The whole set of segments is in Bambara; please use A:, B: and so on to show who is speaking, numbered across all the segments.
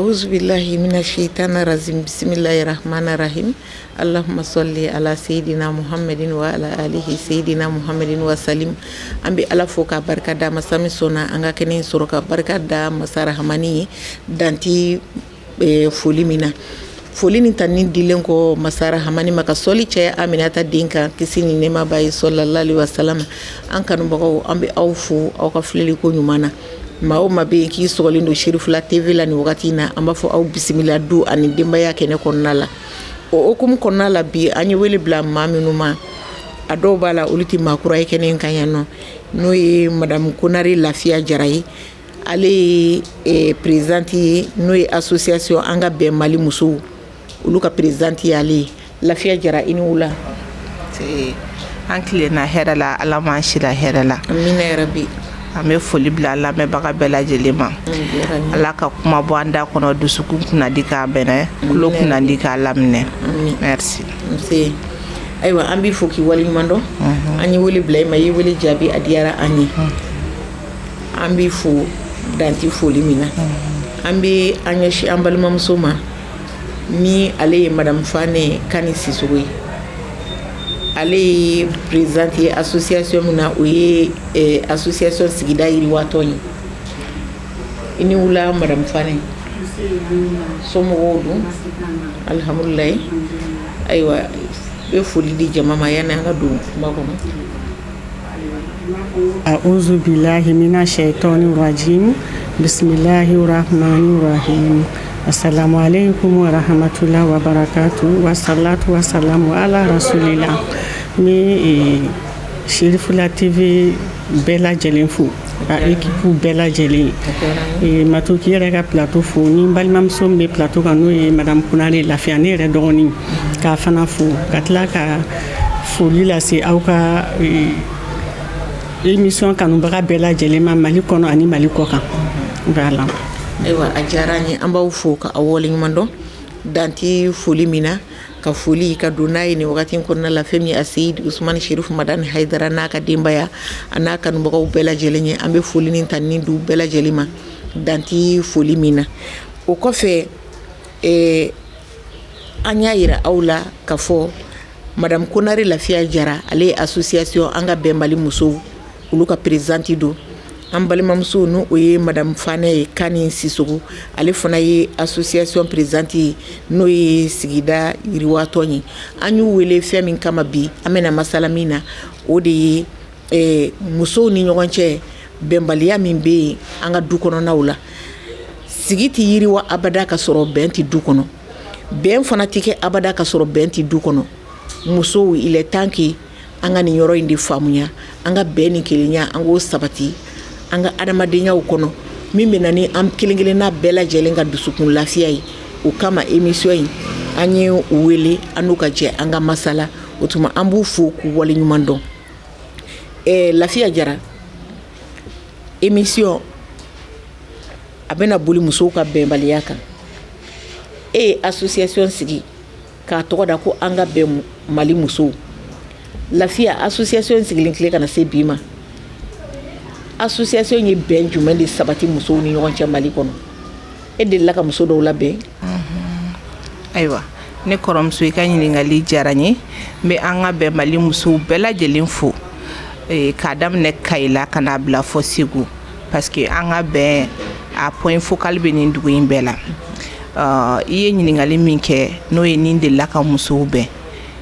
A: A'udzu billahi minasyaitonir rajim. Bismillahirrahmanirrahim. Allahumma sholli ala sayidina Muhammadin wa ala alihi sayidina Muhammadin wa salim. An bɛ Ala fo ka barika da masa min sɔnna an ka kɛnɛ sɔrɔ ka barika da masa rahamani ye danti foli min na. Foli ni tani dilen kɔ masa rahamani ma ka sɔli caya Aminata den kan kisi ni nɛɛma b'a ye sallallahu alaihi wasallam. An kanubagaw an bɛ aw fo aw ka filɛli ko ɲuman na. Maa o maa bɛ yen k'i sɔgɔlen don Cherifula TV la nin wagati in na an b'a fɔ aw bisimila du ani denbaya kɛnɛ kɔnɔna la. O hukumu kɔnɔna la bi an ye wele bila maa minnu ma a dɔw b'a la olu tɛ maakura ye kɛnɛ in kan yan nɔ n'o ye Madame Konare Lafiya Jara ye ale ye présidente ye n'o ye association an ka bɛn Mali musow olu ka présidente ye ale ye. Lafiya Jara i ni wula.
B: An tilenna hɛrɛ la Ala m'an si la hɛrɛ la.
A: Amina yarabi.
B: An bɛ foli bila lamɛnbaga bɛɛ lajɛlen ma. Ala ka kuma bɔ an da kɔnɔ dusukun kunna di k'a bɛnɛ tulo kunna di k'a laminɛ. Merci.
A: Ayiwa an b'i fo k'i waleɲuman dɔn. An ye wele bila i ma i ye wele jaabi a diyara an ye. An b'i fo danti foli min na. An bɛ an ɲɛsin an balimamuso ma ni ale ye Madame Fane Kani Sisogo ye. Ale ye présidente ye association min na o ye association sigida yiriwatɔ ye. I ni wula Madame Fane. Somɔgɔw dun alhamdulilayi. Ayiwa bɛ foli di jama ma yanni an ka don kuma kɔnɔ.
C: A'udzu billahi minasyaitonir rajim. Bismillahirrahmanirrahim. Assalamu alaikum wa rahmatullahi wa barakatuh. Wa salatu wa salamu ala rasulillah. Me Cherifula TV bɛɛ lajɛlen fo a équipe bɛɛ lajɛlen Matoki yɛrɛ ka plateau fo ni balimamuso min bɛ plateau kan n'o ye Madame Konare Lafiya ne yɛrɛ dɔgɔnin k'a fana fo ka tila ka foli lase aw ka émission kanubaga bɛɛ lajɛlen ma Mali kɔnɔ ani Mali kɔkan. Voilà.
A: Ayiwa a diyara an ye an b'aw fo ka aw waleɲuman dɔn danti foli min na ka foli ka don n'a ye nin wagati kɔnɔna la fɛn min ye Seyid Usmani Sherifu Madani Hayidara n'a ka denbaya a n'a kanubagaw bɛɛ lajɛlen ye an bɛ foli ni tani du bɛɛ lajɛlen ma danti foli min na. O kɔfɛ an y'a yira aw la ka fɔ Madame Konare Lafiya Jara ale ye association an ka bɛn Mali musow olu ka présidente don. An balimamuso n'o ye Madame Fane Kani Sisogo ale fana ye association présidente ye n'o ye sigida yiriwatɔ ye. An y'u wele fɛn min kama bi an bɛna masala min na o de ye musow ni ɲɔgɔn cɛ bɛnbaliya min bɛ yen an ka du kɔnɔnaw la. Sigi tɛ yiriwa abada ka sɔrɔ bɛn tɛ du kɔnɔ. Bɛn fana tɛ kɛ abada ka sɔrɔ bɛn tɛ du kɔnɔ. Musow il est temps que an ka nin yɔrɔ in de faamuya an ka bɛn ni kelenya an k'o sabati an ka adamadenyaw kɔnɔ min bɛ na ni an kelen kelenna bɛɛ lajɛlen ka dusukun lafiya ye. O kama émission in an ye u wele an n'u ka jɛ an ka masala o tuma an b'u fo k'u waleɲuman dɔn. Lafiya Jara émission a bɛna boli musow ka bɛnbaliya kan. E ye association sigi k'a tɔgɔ da ko an ka bɛn Mali musow. Lafiya association sigilen tile kana se bi ma. Association ye bɛn jumɛn de sabati musow ni ɲɔgɔn cɛ Mali kɔnɔ. E delila ka muso dɔw labɛn?
B: Ayiwa ne kɔrɔmuso i ka ɲininkali diyara n ye. N bɛ an ka bɛn Mali musow bɛɛ lajɛlen fo k'a daminɛ Kayila ka n'a bila fɔ Segu parce que an ka bɛn a point focal bɛ nin dugu in bɛɛ la. I ye ɲininkali min kɛ n'o ye nin delila ka musow bɛn.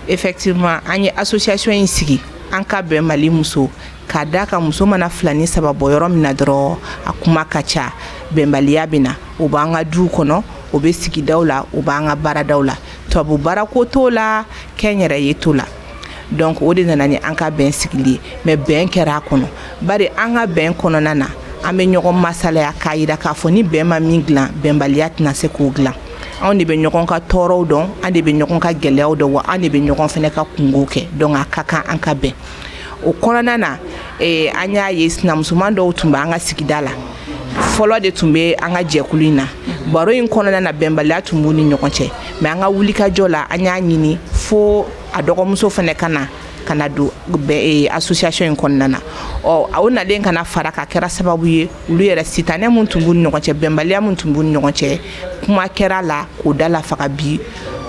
B: Effectivement an ye association in sigi an ka bɛn Mali musow k'a da ka muso mana fila ni saba bɔ yɔrɔ min na dɔrɔn a kuma ka ca bɛnbaliya bɛ na o b'an ka duw kɔnɔ o bɛ sigidaw la o b'an ka baaradaw la tubabu baarako t'o la kɛnyɛrɛye t'o la. Donc o de nana ni an ka bɛn sigili ye mais bɛn kɛra a kɔnɔ bari an ka bɛn kɔnɔna na an bɛ ɲɔgɔn masalaya k'a yira k'a fɔ ni bɛn ma min dilan bɛnbaliya tɛna se k'o dilan. Anw de bɛ ɲɔgɔn ka tɔɔrɔw dɔn an de bɛ ɲɔgɔn ka gɛlɛyaw dɔn wa an de bɛ ɲɔgɔn fana ka kungow kɛ donc a ka kan an ka bɛn. O kɔnɔna na an y'a ye sinamusoman dɔw tun bɛ an ka sigida la fɔlɔ de tun bɛ an ka jɛkulu in na baro in kɔnɔna na bɛnbaliya tun b'u ni ɲɔgɔn cɛ mais an ka wulikajɔ la an y'a ɲini fo a dɔgɔmuso fana ka na kana don association in kɔnɔna na o nalen kana fara ka kɛra sababu ye olu yɛrɛ sitanɛ mun tun b'u ni ɲɔgɔn cɛ bɛnbaliya mun tun b'u ni ɲɔgɔn cɛ kuma kɛra la k'o da la faga bi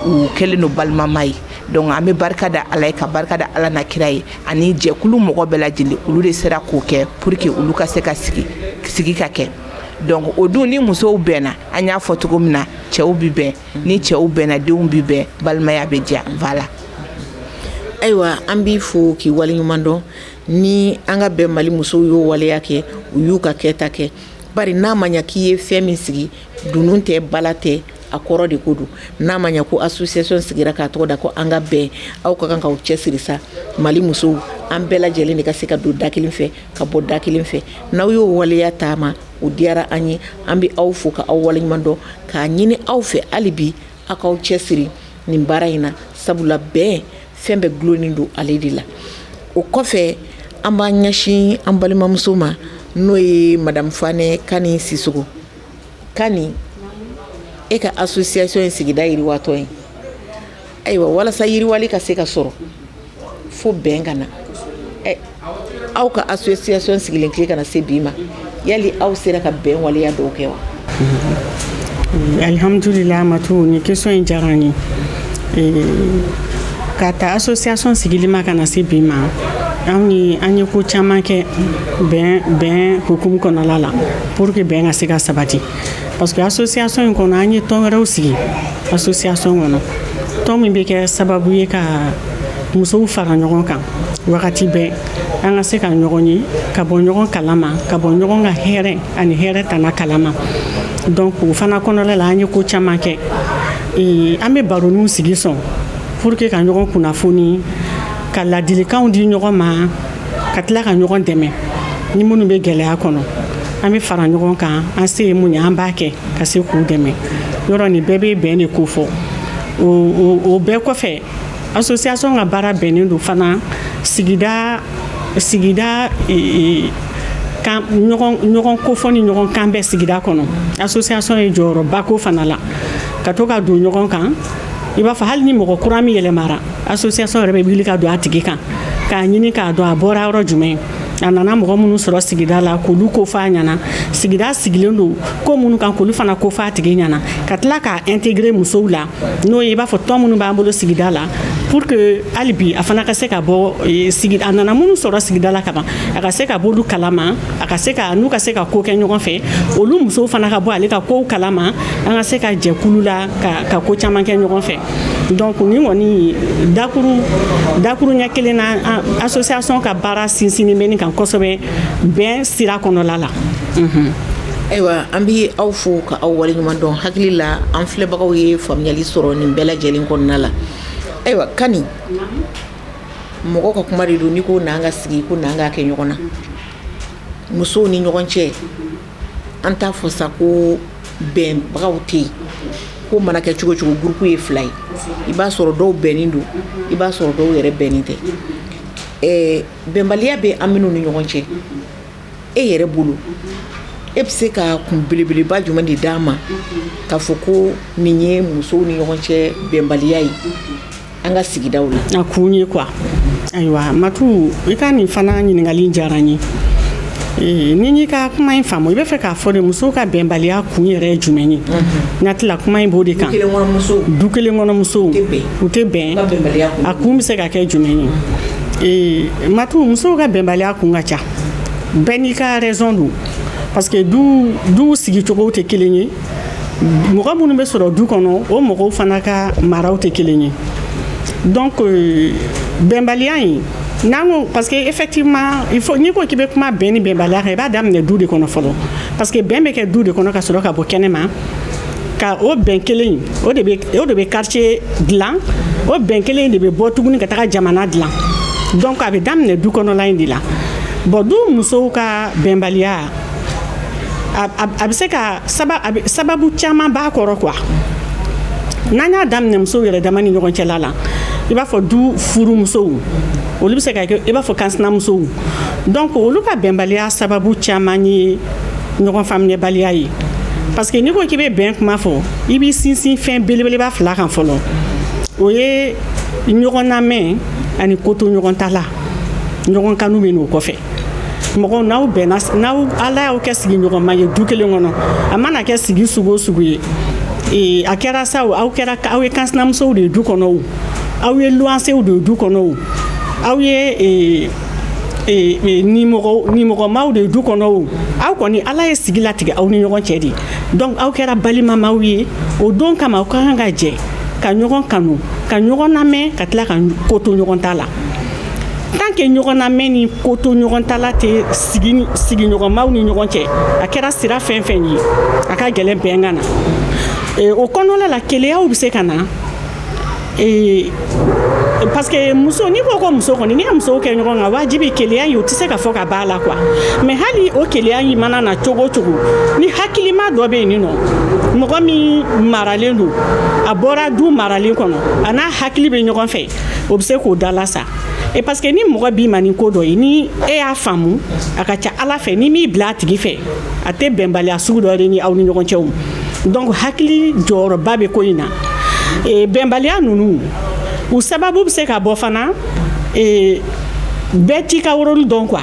B: u kɛlen no balimama ye donc an bɛ barika da Ala ye ka barika da Ala na kira ye ani jɛkulu mɔgɔ bɛɛ lajɛlen olu de sera k'o kɛ pour que olu ka se ka sigi ka kɛ donc o dun ni musow bɛnna an y'a fɔ cogo min na cɛw bi bɛn ni cɛw bɛnna denw bi bɛn balimaya bɛ diya voilà.
A: Ayiwa an b'i fo k'i waleɲuman dɔn ni an ka bɛn Mali musow y'o waleya kɛ u y'u ka kɛta kɛ bari n'a ma ɲɛ k'i ye fɛn min sigi dunun tɛ bala tɛ a kɔrɔ de ko don n'a ma ɲɛ ko association sigira k'a tɔgɔ da ko an ka bɛn aw ka kan k'aw cɛsiri sa Mali musow an bɛɛ lajɛlen de ka se ka don da kelen fɛ ka bɔ da kelen fɛ n'aw y'o waleya taama o diyara an ye an bɛ aw fo ka aw waleɲuman dɔn k'a ɲini aw fɛ hali bi aw k'aw cɛsiri nin baara in na sabula bɛn fɛn bɛɛ gulonnen don ale de la o kɔfɛ an b'an ɲɛsin an balimamuso ma n'o ye madame Fanɛ Kani Sisogo Kani e ka association in sigida yiriwatɔ ye ayiwa walasa yiriwali ka se ka sɔrɔ fo bɛn ka na aw ka association sigilen tile kana se bi ma yali aw sera ka bɛn waleya dɔw kɛ wa?
C: Alhamdulillah Matu ni question in diyara n ye ka ta association sigili ma kana se bi ma an ye ko caman kɛ bɛn hukumu kɔnɔla la pour que bɛn ka se ka sabati parce que association in kɔnɔ an ye tɔn wɛrɛw sigi association kɔnɔ tɔn min bɛ kɛ sababu ye ka musow fara ɲɔgɔn kan wagati bɛɛ an ka se ka ɲɔgɔn ye ka bɔ ɲɔgɔn kalama ka bɔ ɲɔgɔn ka hɛrɛ ani hɛrɛ tana kalama donc o fana kɔnɔla la an ye ko caman kɛ an bɛ baroniw sigi sɔn pour que ka ɲɔgɔn kunnafoni ka ladilikanw di ɲɔgɔn ma ka tila ka ɲɔgɔn dɛmɛ ni minnu bɛ gɛlɛya kɔnɔ an bɛ fara ɲɔgɔn kan an se ye mun ye an b'a kɛ ka se k'u dɛmɛ yɔrɔ nin bɛɛ bɛ bɛn de ko fɔ o bɛɛ kɔfɛ association ka baara bɛnnen don fana sigida kan ɲɔgɔn kofɔ ni ɲɔgɔn kan bɛɛ sigida kɔnɔ association ye jɔyɔrɔba ko fana la ka to ka don ɲɔgɔn kan i b'a fɔ hali ni mɔgɔ kura min yɛlɛmara association yɛrɛ bɛ wuli ka don a tigi kan k'a ɲini k'a dɔn a bɔra yɔrɔ jumɛn a nana mɔgɔ minnu sɔrɔ sigida la k'olu ko f'a ɲɛna sigida sigilen don ko minnu kan k'olu fana ko f'a tigi ɲɛna ka tila k'a intégrer musow la n'o ye i b'a fɔ tɔn minnu b'an bolo sigida la pour que hali bi a fana ka se ka bɔ sigida a nana minnu sɔrɔ sigida la kaban a ka se ka b'olu kalama a ka se ka n'u ka se ka ko kɛ ɲɔgɔn fɛ olu musow fana ka bɔ ale ka kow kalama an ka se ka jɛkulu la ka ko caman kɛ ɲɔgɔn fɛ donc ni kɔni dakuru ɲɛ kelen na association ka baara sinsinnen bɛ nin kan kosɛbɛ bɛn sira kɔnɔla la.
A: Ayiwa an bɛ aw fo ka aw waleɲuman dɔn hakili la an filɛbagaw ye faamuyali sɔrɔ nin bɛɛ lajɛlen kɔnɔna la. Ayiwa Kani mɔgɔ ka kuma de don ni ko n'an ka sigi ko n'an ka kɛ ɲɔgɔn na musow ni ɲɔgɔn cɛ an t'a fɔ sa ko bɛnbagaw tɛ yen ko mana kɛ cogo cogo groupe ye fila ye i b'a sɔrɔ dɔw bɛnnen don i b'a sɔrɔ dɔw yɛrɛ bɛnnen tɛ bɛnbaliya bɛ an minnu ni ɲɔgɔn cɛ e yɛrɛ bolo e bɛ se ka kun belebeleba jumɛn de d'a ma k'a fɔ ko nin ye musow ni ɲɔgɔn cɛ bɛnbaliya ye an ka sigidaw la. A kun ye quoi ayiwa Matu i ka nin fana ɲininkali diyara n ye ni y'i ka kuma in faamu i bɛ fɛ k'a fɔ de musow ka bɛnbaliya kun yɛrɛ ye jumɛn ye n'a tila kuma in b'o de kan du kelen kɔnɔ musow u tɛ bɛn a kun bɛ se ka kɛ jumɛn ye Matu musow ka bɛnbaliya kun ka ca bɛɛ n'i ka raison don parce que du sigicogow tɛ kelen ye mɔgɔ minnu bɛ sɔrɔ du kɔnɔ o mɔgɔw fana ka maraw tɛ kelen ye donc bɛnbaliya in parce que effectivement il faut ni ko k'i bɛ kuma bɛn ni bɛnbaliya kan i b'a daminɛ du de kɔnɔ fɔlɔ parce que bɛn bɛ kɛ du de kɔnɔ ka sɔrɔ ka bɔ kɛnɛma ka o bɛn kelen o de bɛ quartier dilan o bɛn kelen de bɛ bɔ tuguni ka taga jamana dilan donc a bɛ daminɛ du kɔnɔla in de la bon du musow ka bɛnbaliya a bɛ se ka sababu caman b'a kɔrɔ quoi n'an y'a daminɛ musow yɛrɛ dama ni ɲɔgɔn cɛla la i b'a fɔ du furumusow olu bɛ se ka kɛ i b'a fɔ kansinamusow donc olu ka bɛnbaliya sababu caman ye ɲɔgɔn faamuyabaliya ye parce que n'i ko k'i bɛ bɛn kuma fɔ i b'i sinsin fɛn belebeleba fila kan fɔlɔ o ye ɲɔgɔn lamɛn
C: ani ko to ɲɔgɔn ta la ɲɔgɔn kanu bɛ n'o kɔfɛ mɔgɔw n'aw bɛnna n'aw ala y'aw kɛ sigiɲɔgɔnma ye du kelen kɔnɔ a mana kɛ sigi sugu o sugu ye a kɛra sa o aw ye kansinamusow de ye du kɔnɔ o aw ye luwansew de ye du kɔnɔ o aw ye nimɔgɔmaw de ye du kɔnɔ o aw kɔni ala ye sigi latigɛ aw ni ɲɔgɔn cɛ de donc aw kɛra balimamaw ye o don kama aw ka kan ka jɛ ka ɲɔgɔn kanu ka ɲɔgɔn lamɛn ka tila ka ko to ɲɔgɔn ta la tant que ɲɔgɔn lamɛn ni ko to ɲɔgɔn ta la tɛ sigiɲɔgɔnmaw ni ɲɔgɔn cɛ a kɛra sira fɛn fɛn ye a ka gɛlɛn bɛnkan na o kɔnɔna la keleyaw bɛ se ka na parce que muso n'i ko muso kɔni n'i ye musow kɛ ɲɔgɔn kan wajibi keleya in o tɛ se ka fɔ ka ban a la quoi mais hali o keleya in mana na cogo o cogo ni hakilima dɔ bɛ yen nɔ mɔgɔ min maralen don a bɔra du maralen kɔnɔ a n'a hakili bɛ ɲɔgɔn fɛ o bɛ se k'o dala sa et parce que ni mɔgɔ b'i ma ni ko dɔ ye ni e y'a faamu a ka ca ala fɛ ni m'i bila a tigi fɛ a tɛ bɛnbaliya sugu dɔ de ni aw ni ɲɔgɔn cɛ o donc hakili jɔyɔrɔba bɛ ko in na bɛnbaliya ninnu u sababu bɛ se ka bɔ fana bɛɛ t'i ka rôle dɔn quoi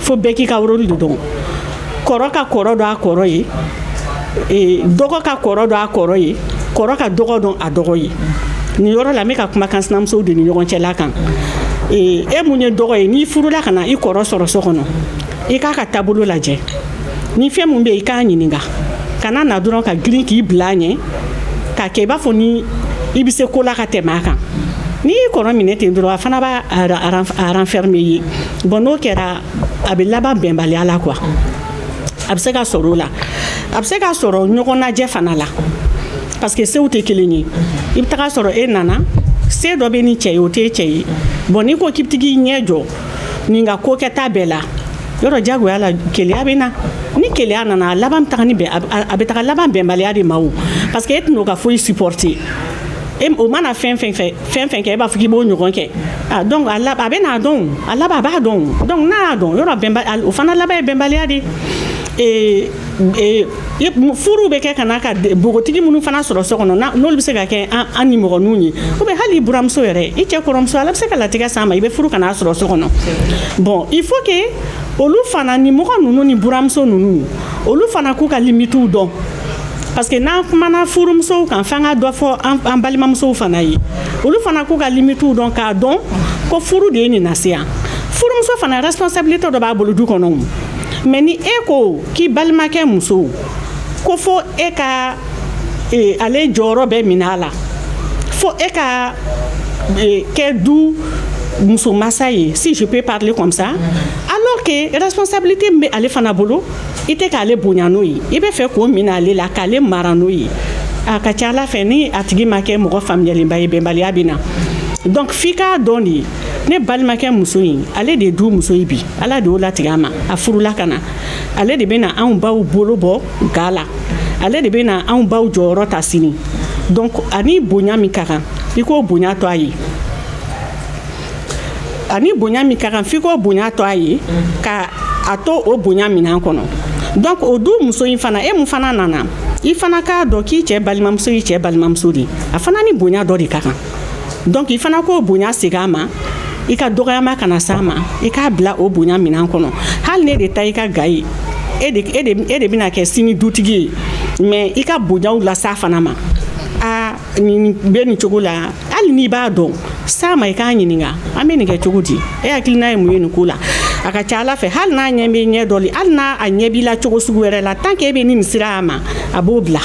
C: fo bɛɛ k'i ka rôle de dɔn kɔrɔ ka kɔrɔ dɔn a kɔrɔ ye dɔgɔ ka kɔrɔ dɔn a kɔrɔ ye kɔrɔ ka dɔgɔ dɔn a dɔgɔ ye nin yɔrɔ la n bɛ ka kuma kansinamusow de ni ɲɔgɔn cɛla kan e mun ye dɔgɔ ye n'i furula ka na i kɔrɔ sɔrɔ so kɔnɔ i k'a ka taabolo lajɛ ni fɛn mun bɛ yen i k'a ɲininka kana na dɔrɔn ka girin k'i bila a ɲɛ k'a kɛ i b'a fɔ ni i bɛ se ko la ka tɛmɛ a kan n'i y'i kɔrɔ minɛ ten dɔrɔn a fana b'a renfermer ye bon n'o kɛra a bɛ laban bɛnbaliya la quoi a bɛ se ka sɔrɔ o la a bɛ se ka sɔrɔ ɲɔgɔn najɛ fana la parce que sew tɛ kelen ye i bɛ taga sɔrɔ e nana se dɔ bɛ ni cɛ ye o tɛ cɛ ye bon n'i ko k'i bɛ t'i ɲɛ jɔ nin ka ko kɛta bɛɛ la yɔrɔ diyagoya la keleya bɛ na ni keleya nana a laban bɛ taga ni a bɛ taga laban bɛnbaliya de ma o parce que e tɛn'o ka foyi supporter o mana fɛn fɛn kɛ e b'a fɔ k'i b'o ɲɔgɔn kɛ donc a bɛ n'a dɔn a laban a b'a dɔn donc n'a y'a dɔn yɔrɔ o fana laban ye bɛnbaliya de furu bɛ kɛ ka na ka bogotigi minnu fana sɔrɔ so kɔnɔ n'olu bɛ se ka kɛ an nimɔgɔninw ye ou bien hali buramuso yɛrɛ i cɛ kɔrɔmuso ala bɛ se ka latigɛ s'a ma i bɛ furu ka n'a sɔrɔ so kɔnɔ bon il faut que olu fana nimɔgɔ ninnu ni buramuso ninnu olu fana k'u ka limitiw dɔn parce que n'an kumana furumusow kan f'an ka dɔ fɔ an balimamusow fana ye olu fana k'u ka limitiw dɔn k'a dɔn ko furu de ye nin lase yan furumuso fana responsabilité dɔ b'a bolo du kɔnɔ mais ni e ko k'i balimakɛ muso ko fo e ka ale jɔyɔrɔ bɛ minɛ a la fo e ka kɛ du muso masa ye si je peux parler comme ça alors que responsabilité min bɛ ale fana bolo i tɛ k'ale bonya n'o ye i bɛ fɛ k'o minɛ ale la k'ale mara n'o ye a ka ca ala fɛ ni a tigi ma kɛ mɔgɔ faamuyalenba ye bɛnbaliya bɛ na donc f'i k'a dɔn de ne balimakɛ muso in ale de ye du muso ye bi ala de y'o latigɛ a ma a furula ka na ale de bɛ na anw baw bolo bɔ ga la ale de bɛ na anw baw jɔyɔrɔ ta sini donc ani bonya min ka kan i k'o bonya to a ye ani bonya min ka kan f'i k'o bonya to a ye ka a to o bonya minɛn kɔnɔ donc o du muso in fana e mun fana nana i fana k'a dɔn k'i cɛ balimamuso y'i cɛ balimamuso de a fana ni bonya dɔ de ka kan donc i fana k'o bonya segin a ma i ka dɔgɔyama kana s'a ma i k'a bila o bonya minɛn kɔnɔ hali ne de ta i ka ga ye e de bɛna kɛ sini dutigi ye mais i ka bonyaw las'a fana ma nin bɛ nin cogo la hali n'i b'a dɔn s'a ma i k'a ɲininka an bɛ nin kɛ cogo di e hakilina ye mun ye nin ko la a ka ca ala fɛ hali n'a ɲɛ bɛ ɲɛ dɔ hali n'a a ɲɛ b'i la cogo sugu wɛrɛ la tant que e bɛ nin sira a ma a b'o bila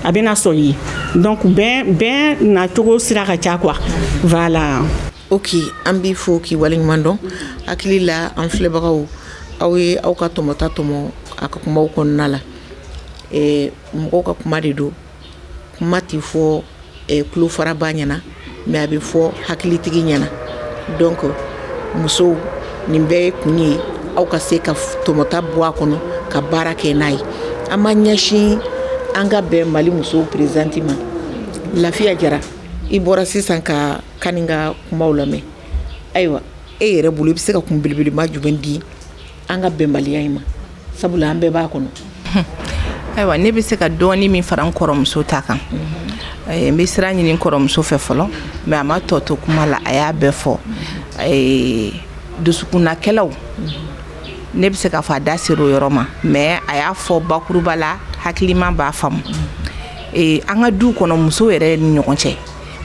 C: a bɛna sɔn i ye donc bɛn na cogo sira ka ca quoi voilà.
A: ok an b'i fo k'i waleɲuman dɔn hakili la an filɛbagaw aw ye aw ka tɔmɔta tɔmɔ a ka kumaw kɔnɔna la mɔgɔw ka kuma de don kuma tɛ fɔ tulo faraba ɲɛna mais a bɛ fɔ hakilitigi ɲɛna donc musow nin bɛɛ ye kun ye aw ka se ka tɔmɔta bɔ a kɔnɔ ka baara kɛ n'a ye an ma ɲɛsin an ka bɛn mali musow présidente ma Lafiya Jara i bɔra sisan ka Kani ka kumaw lamɛn ayiwa e yɛrɛ bolo i bɛ se ka kun belebelema jumɛn di an ka bɛnbaliya in ma sabula an bɛɛ b'a kɔnɔ
B: ayiwa ne bɛ se ka dɔɔni min fara n kɔrɔmuso ta kan n bɛ sira ɲini n kɔrɔmuso fɛ fɔlɔ mais a ma tɔ to kuma la a y'a bɛɛ fɔ dusukunnakɛlaw ne bɛ se k'a fɔ a da sera o yɔrɔ ma mais a y'a fɔ bakuruba la hakilima b'a faamu an ka du kɔnɔ muso yɛrɛ ni ɲɔgɔn cɛ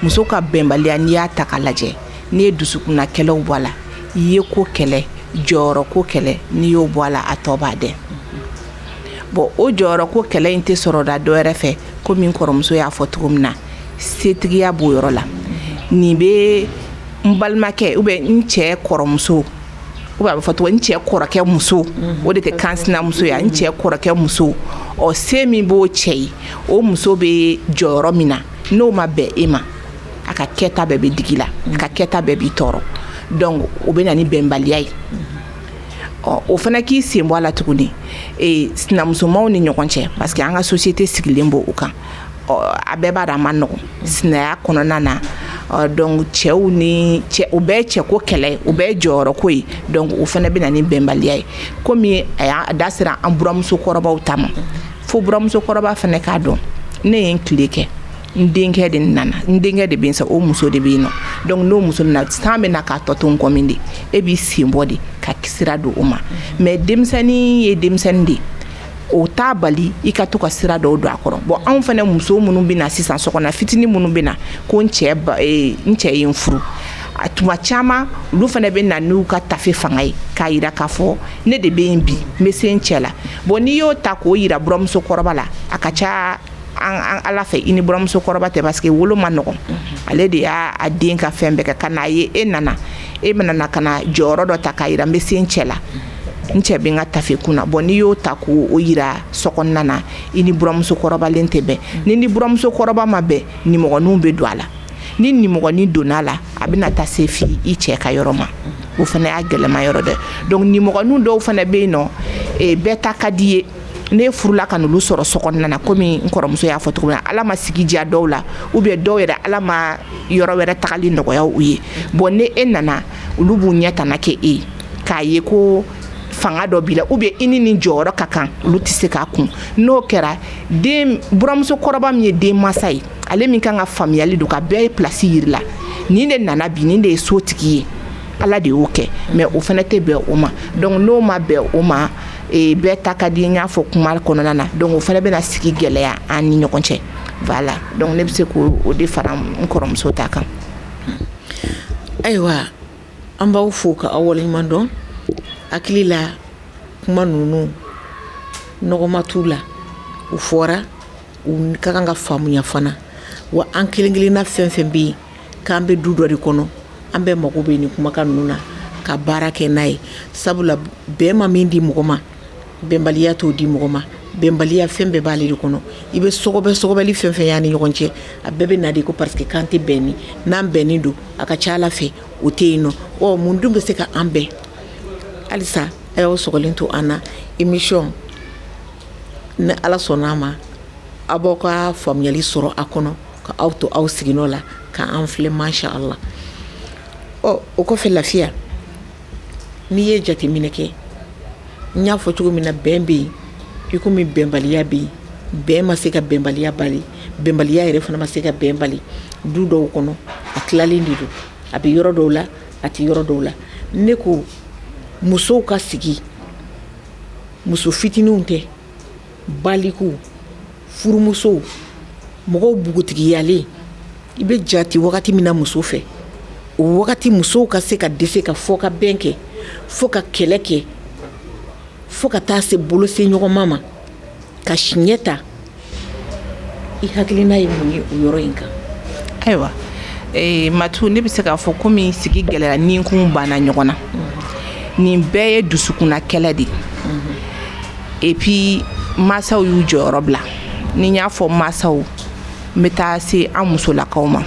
B: muso ka bɛnbaliya n'i y'a ta k'a lajɛ n'i ye dusukunnakɛlaw bɔ a la i ye ko kɛlɛ jɔyɔrɔ ko kɛlɛ n'i y'o bɔ a la a tɔ b'a dɛn bon o jɔyɔrɔ ko kɛlɛ in tɛ sɔrɔ da dɔ wɛrɛ fɛ komi n kɔrɔmuso y'a fɔ cogo min na setigiya b'o yɔrɔ la nin bɛ n balimakɛ ou bien n cɛ kɔrɔmuso ou bien a bɛ fɔ cogo n cɛ kɔrɔkɛ muso o de tɛ kan sinamuso ye n cɛ kɔrɔkɛ muso ɔ se min b'o cɛ ye o muso bɛ jɔyɔrɔ min na n'o ma bɛn e ma a ka kɛta bɛɛ bɛ digi la a ka kɛta bɛɛ b'i tɔɔrɔ donc o bɛ na ni bɛnbaliya ye o fana k'i sen bɔ a la tuguni sinamusomaw ni ɲɔgɔn cɛ parce que an ka société sigilen b'o kan a bɛɛ b'a dɔn a ma nɔgɔn sinaya kɔnɔna na donc cɛw ni cɛ o bɛɛ ye cɛko kɛlɛ o bɛɛ ye jɔyɔrɔ ko ye donc o fana bɛ na ni bɛnbaliya ye komi a y'a da sera an buramuso kɔrɔbaw ta ma fo buramuso kɔrɔba fana k'a dɔn ne ye n tile kɛ n denkɛ de nana n denkɛ de bɛ yen sa o muso de bɛ yen nɔ donc n'o muso nana san bɛ na k'a tɔ to n kɔ min de e b'i sen bɔ de ka sira don o ma mais denmisɛnnin ye denmisɛnnin de o t'a bali i ka to ka sira dɔw don a kɔrɔ bon anw fana muso minnu bɛ na sisan sokɔnɔ fitinin minnu bɛ na ko n cɛ ye n furu a tuma caman olu fana bɛ na n'u ka tafe fanga ye k'a yira k'a fɔ ne de bɛ yen bi n bɛ se n cɛ la bon n'i y'o ta k'o yira buramuso kɔrɔba la a ka ca an ala fɛ i ni buramuso kɔrɔba tɛ parce que wolo ma nɔgɔn ale de y'a den ka fɛn bɛɛ kɛ ka n'a ye e nana e bɛna na ka na jɔyɔrɔ dɔ ta k'a yira n bɛ se n cɛ la n cɛ bɛ n ka tafe kun na bon n'i y'o ta k'o yira sokɔnɔna na i ni buramuso kɔrɔbalen tɛ bɛn ni buramuso kɔrɔba ma bɛn nimɔgɔninw bɛ don a la ni nimɔgɔnin donna a la a bɛna taa se fi i cɛ ka yɔrɔ ma o fana y'a gɛlɛma yɔrɔ dɛ donc nimɔgɔninw dɔw fana bɛ yen nɔ bɛɛ ta ka di ye ne furula ka n'olu sɔrɔ sokɔnɔna na komi n kɔrɔmuso y'a fɔ cogo min na ala ma sigi diya dɔw la ou bien dɔw yɛrɛ ala ma yɔrɔ wɛrɛ tagali nɔgɔya u ye bon ni e nana olu b'u ɲɛ tana kɛ e k'a ye ko fanga dɔ b'i la ou bien i ni nin jɔyɔrɔ ka kan olu tɛ se k'a kun n'o kɛra den buramuso kɔrɔba min ye den mansa ye ale min kan ka faamuyali don ka bɛɛ ye place yiri la nin de nana bi nin de ye sotigi ye ala de y'o kɛ mais o fana tɛ bɛn o ma donc n'o ma bɛn o ma bɛɛ ta ka di n y'a fɔ kuma kɔnɔna na donc o fana bɛna sigi gɛlɛya an ni ɲɔgɔn cɛ voilà donc ne bɛ se k'o de fara n kɔrɔmuso ta kan.
A: ayiwa an b'aw fo ka aw waleɲuman dɔn hakili la kuma ninnu nɔgɔma t'u la u fɔra u ka kan ka faamuya fana wa an kelen kelenna fɛn fɛn bɛ yen k'an bɛ du dɔ de kɔnɔ an bɛɛ mago bɛ nin kumakan ninnu na ka baara kɛ n'a ye sabula bɛn ma min di mɔgɔ ma bɛnbaliya t'o di mɔgɔ ma bɛnbaliya fɛn bɛɛ b'ale de kɔnɔ i bɛ sɔgɔbɛli fɛn fɛn y'a ni ɲɔgɔn cɛ a bɛɛ bɛ na de ko parce que kan tɛ bɛnni n'an bɛnnen don a ka ca ala fɛ o tɛ yen nɔ mun dun bɛ se ka an bɛn halisa a y'aw sɔgɔlen to an na émission ni ala sɔnn'a ma a b'aw ka faamuyali sɔrɔ a kɔnɔ ka aw to aw sigiɲɔ la ka an filɛ masha Allah o kɔfɛ lafiya n'i ye jateminɛ kɛ n y'a fɔ cogo min na bɛn bɛ yen i komi bɛnbaliya bɛ yen bɛn ma se ka bɛnbaliya bali bɛnbaliya yɛrɛ fana ma se ka bɛn bali du dɔw kɔnɔ a tilalen de don a bɛ yɔrɔ dɔw la a tɛ yɔrɔ dɔw la ne ko musow ka sigi muso fitininw tɛ balikuw furumusow mɔgɔw bugutigiyalen i bɛ jati wagati min na muso fɛ o wagati musow ka se ka dɛsɛ ka fɔ ka bɛn kɛ fo ka kɛlɛ kɛ fo ka taa se bolo se ɲɔgɔnma ma ka siɲɛ ta i hakilina ye mun ye o yɔrɔ in kan.
B: ayiwa Matu ne bɛ se k'a fɔ komi sigi gɛlɛya ni kun banna ɲɔgɔn na nin bɛɛ ye dusukunna kɛlɛ de et puis masaw y'u jɔyɔrɔ bila ni n y'a fɔ masaw n bɛ taa se an musolakaw ma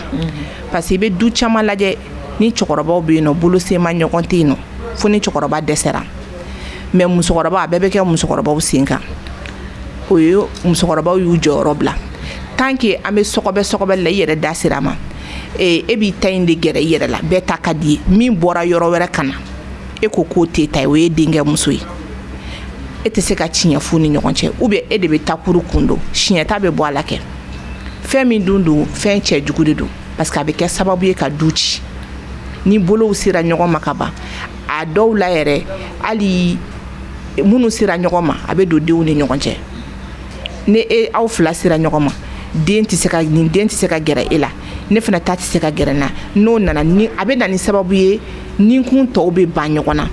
B: parce que i bɛ du caman lajɛ ni cɛkɔrɔbaw bɛ yen nɔ bolo sema ɲɔgɔn tɛ yen nɔ fo ni cɛkɔrɔba dɛsɛra mais musokɔrɔba a bɛɛ bɛ kɛ musokɔrɔbaw sen kan o ye musokɔrɔbaw y'u jɔyɔrɔ bila tant que an bɛ sɔgɔbɛ la i yɛrɛ da sera ma e b'i ta in de gɛrɛ i yɛrɛ la bɛɛ ta ka di ye min bɔra yɔrɔ wɛrɛ ka na e ko k'o tɛ ta ye o ye denkɛ muso ye e tɛ se ka tiɲɛ fu ni ɲɔgɔn cɛ ou bien e de bɛ takuru kun don siɲɛ ta bɛ bɔ a la kɛ fɛn min dun don fɛn cɛ jugu de don parce que a bɛ kɛ sababu ye ka du ci ni bolow sera ɲɔgɔn ma ka ban a dɔw la yɛrɛ hali minnu sera ɲɔgɔn ma a bɛ don denw ni ɲɔgɔn cɛ ni aw fila sera ɲɔgɔn ma den tɛ se ka gɛrɛ e la ne fana ta tɛ se ka gɛrɛ na n'o nana ni a bɛ na ni sababu ye ninkun tɔw bɛ ban ɲɔgɔn na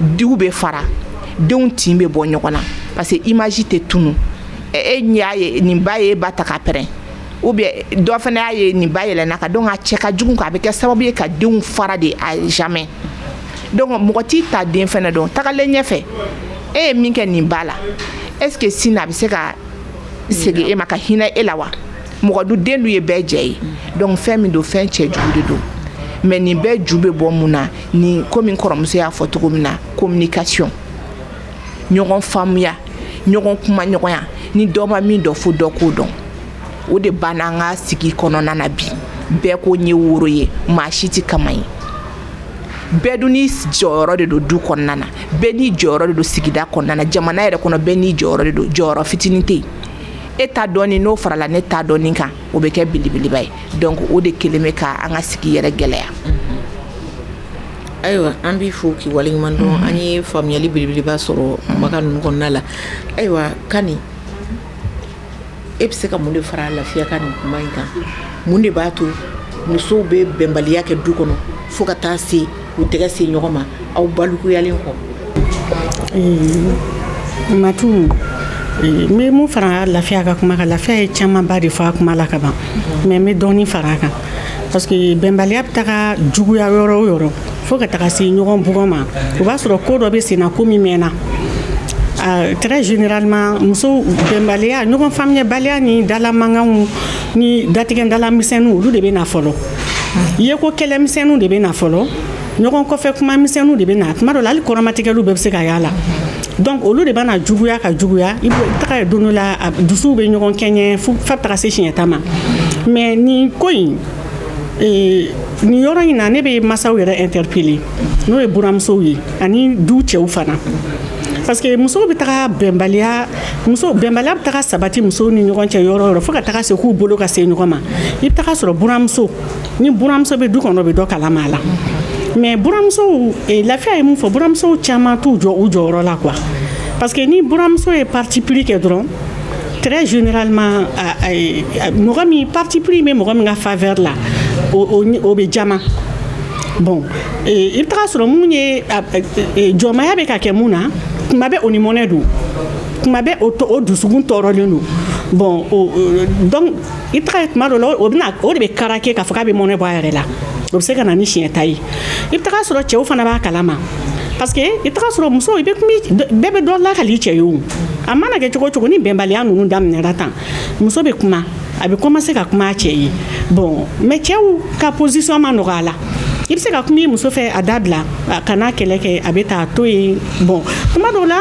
B: diw bɛ fara denw tin bɛ bɔ ɲɔgɔn na parce que image tɛ tunu e y'a ye nin ba ye ba ta ka pɛrɛn ou bien dɔ fana y'a ye nin ba yɛlɛnna ka donc a cɛ ka jugu a bɛ kɛ sababu ye ka denw fara de a jamais donc mɔgɔ t'i ta den fana dɔn tagalen ɲɛfɛ e ye min kɛ nin ba la est ce que sini a bɛ se ka segin e ma ka hinɛ e la wa mɔgɔ du den du ye bɛɛ jɛ ye donc fɛn min don fɛn cɛ jugu de don mais nin bɛɛ ju bɛ bɔ mun na ni komi n kɔrɔmuso y'a fɔ cogo min na communication ɲɔgɔn faamuya ɲɔgɔn kuma ɲɔgɔnya ni dɔ ma min dɔn fo dɔ k'o dɔn o de banna an ka sigi kɔnɔna na bi bɛɛ ko n ye woro ye maa si tɛ kama ye bɛɛ dun n'i jɔyɔrɔ de don du kɔnɔna na bɛɛ n'i jɔyɔrɔ de don sigida kɔnɔna na jamana yɛrɛ kɔnɔ bɛɛ n'i jɔyɔrɔ de don jɔyɔrɔ fitinin tɛ yen e ta dɔɔni n'o farala ne ta dɔɔni kan o bɛ kɛ belebeleba ye donc o de kelen bɛ ka an ka sigi yɛrɛ gɛlɛya.
A: ayiwa an b'i fo k'i waleɲuman dɔn an ye faamuyali belebeleba sɔrɔ kumakan ninnu kɔnɔna la ayiwa Kani e bɛ se ka mun de fara lafiya ka nin kuma in kan mun de b'a to musow bɛ bɛnbaliya kɛ du kɔnɔ fo ka taa se u tɛgɛ se ɲɔgɔn ma aw balukuyalen kɔ.
C: Matu n bɛ mun fara lafiya ka kuma kan lafiya ye camanba de fɔ a kuma la ka ban mais n bɛ dɔɔni fara a kan parce que bɛnbaliya bɛ taga juguya yɔrɔ o yɔrɔ fo ka taga se ɲɔgɔn bugɔ ma o b'a sɔrɔ ko dɔ bɛ sen na ko min mɛnna. Très généralement muso bɛnbaliya ɲɔgɔn faamuyabaliya ni dalamankanw ni datigɛ dalamisɛnninw olu de bɛ na fɔlɔ ye ko kɛlɛmisɛnninw de bɛ na fɔlɔ ɲɔgɔn kɔfɛ kuma misɛnninw de bɛ na tuma dɔ la hali kɔrɔmatigɛliw bɛɛ bɛ se ka y'a la donc olu de bɛna juguya ka juguya i bɛ taga don dɔ la dusuw bɛ ɲɔgɔn kɛɲɛ fa taga se siɲɛ ta ma mais nin ko in nin yɔrɔ in na ne bɛ masaw yɛrɛ interpeller n'o ye buramusow ye ani du cɛw fana. Parce que musow bɛ taga bɛnbaliya bɛ taga sabati musow ni ɲɔgɔn cɛ yɔrɔ yɔrɔ fo ka taga se k'u bolo ka se ɲɔgɔn ma i bɛ taga sɔrɔ buramuso ni buramuso bɛ du kɔnɔ bɛ dɔ kalama a la mais buramusow lafiya ye mun fɔ buramusow caman t'u jɔ u jɔyɔrɔ la quoi parce que ni buramuso ye parti pris kɛ dɔrɔn très généralement mɔgɔ min parti pris bɛ mɔgɔ min ka faveur la o bɛ jama bon i bɛ taga sɔrɔ mun ye jɔnmaya bɛ ka kɛ mun na kuma bɛ o ni mɔnɛ don kuma bɛ o dusukun tɔɔrɔlen don bon donc i taga tuma dɔ la o de bɛ karake k'a fɔ k'a bɛ mɔnɛ bɔ a yɛrɛ la o bɛ se ka na ni siɲɛ ta ye i bɛ taga sɔrɔ cɛw fana b'a kalama parce que i taga sɔrɔ muso bɛɛ bɛ dɔ lakali cɛ ye o a mana kɛ cogo o cogo ni bɛnbaliya ninnu daminɛra tan muso bɛ kuma a bɛ commencer ka kuma a cɛ ye bon mais cɛw ka position ma nɔgɔ a la i bɛ se ka kuma i muso fɛ a dabila ka n'a kɛlɛ kɛ a bɛ taa to yen bon tuma dɔw la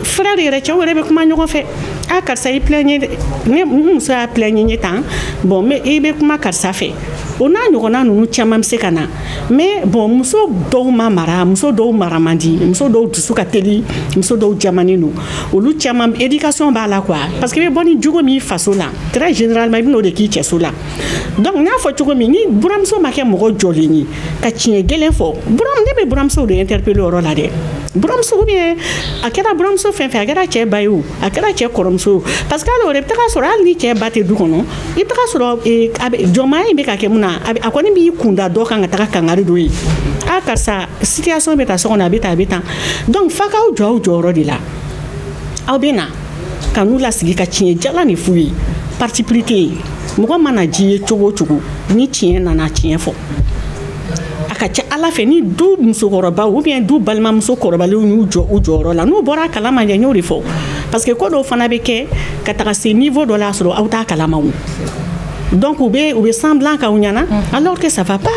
C: frère yɛrɛ cɛw yɛrɛ bɛ kuma ɲɔgɔn fɛ a karisa i plaignye ne muso y'a plaignye tan bon mais i bɛ kuma karisa fɛ o n'a ɲɔgɔnna ninnu caman bɛ se ka na mais bon muso dɔw ma mara muso dɔw mara man di muso dɔw dusu ka teli muso dɔw jamanen don olu caman éducation b'a la quoi parce que i bɛ bɔ ni jogo min faso la très généralement i bɛ n'o de k'i cɛso la donc n y'a fɔ cogo min ni buramuso ma kɛ mɔgɔ jɔlen ye ka tiɲɛ gɛlɛn fɔ ne bɛ buramusow de interpeller o yɔrɔ la dɛ buramuso ou bien a kɛra buramuso fɛn fɛn a kɛra cɛ ba ye o a kɛra cɛ kɔrɔmuso parce que alors i bɛ taga sɔrɔ hali ni cɛ ba tɛ du kɔnɔ i bɛ taga sɔrɔ jɔnmaya in bɛ ka kɛ mun na a kɔni b'i kunda dɔ kan ka taga kangari dɔ ye a karisa situation bɛ taa so kɔnɔ a bɛ tan donc f'a k'aw jɔ aw jɔyɔrɔ de la aw bɛ na ka n'u lasigi ka tiɲɛ jalan de f'u ye parti pris tɛ yen mɔgɔ mana ji ye cogo o cogo ni tiɲɛ nana tiɲɛ fɔ a ka ca ala fɛ ni du musokɔrɔbaw ou bien du balimamuso kɔrɔbalenw y'u jɔ u jɔyɔrɔ la n'u bɔra a kalama n y'o de fɔ parce que ko dɔw fana bɛ kɛ ka taga se niveau dɔ la sɔrɔ aw t'a kalama o donc u bɛ semblant k'aw ɲɛna alors que ça va pas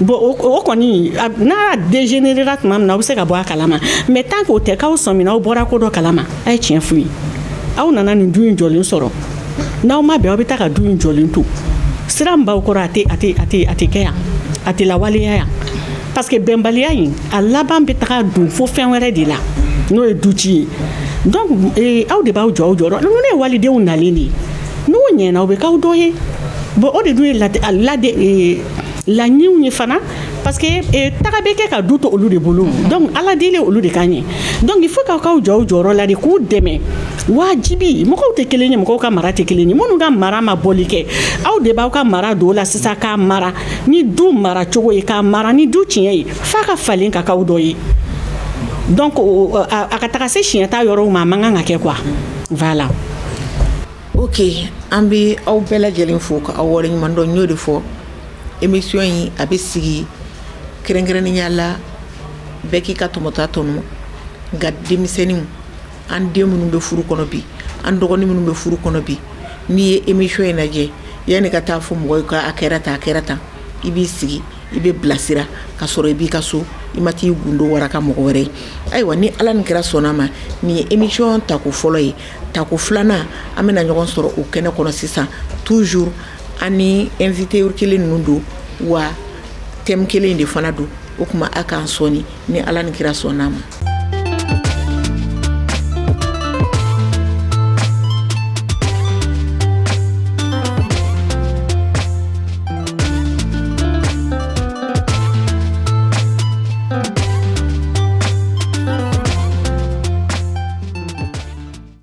C: bon o kɔni n'a dégénérera tuma min na aw bɛ se ka bɔ a kalama mais tant que o tɛ k'aw sɔmina aw bɔra ko dɔ kalama a ye tiɲɛ f'u ye aw nana nin du in jɔlen sɔrɔ n'aw ma bɛn aw bɛ taa ka du in jɔlen to sira min b'aw kɔrɔ a tɛ kɛ yan a tɛ lawaleya yan parce que bɛnbaliya in a laban bɛ taga don fo fɛn wɛrɛ de la n'o ye du ci ye donc aw de b'aw jɔ aw jɔyɔrɔ ninnu ye walidenw nalen de ye n'o ɲɛna o bɛ k'aw dɔ ye bon o de dun ye laɲiniw ye fana parce que taga bɛ kɛ ka du to olu de bolo donc ala deli olu de ka ɲɛ donc il faut k'aw jɔ o jɔyɔrɔ la de k'u dɛmɛ wajibi mɔgɔw tɛ kelen ye mɔgɔw ka mara tɛ kelen ye minnu ka mara ma bɔli kɛ aw de b'aw ka mara don o la sisan k'a mara ni du mara cogo ye k'a mara ni du tiɲɛ ye f'a ka falen ka k'aw dɔ ye donc a ka taga se siɲɛta yɔrɔw ma a man kan ka kɛ quoi voilà.
A: ok an bɛ aw bɛɛ lajɛlen fo ka aw waleɲuman dɔn n y'o de fɔ émission yi a bɛ sigi kɛrɛnkɛrɛnnenya la bɛɛ k'i ka tɔmɔta tɔnɔ nka denmisɛnninw an den minnu bɛ furu kɔnɔ bi an dɔgɔnin minnu bɛ furu kɔnɔ bi n'i ye émission in lajɛ yanni ka taa fɔ mɔgɔ ye k'a kɛra tan i b'i sigi i bɛ bilasira ka sɔrɔ i b'i ka so i ma t'i gundo waraka mɔgɔ wɛrɛ ye ayiwa ni ala ni kɛra sɔnna ma nin ye émission tako fɔlɔ ye tako filanan an bɛna ɲɔgɔn sɔrɔ o kɛnɛ kɔnɔ sisan toujours an ni invité kelen ninnu don wa thème kelen de fana don o kuma a k'an sɔni ni ala ni kira sɔnna ma.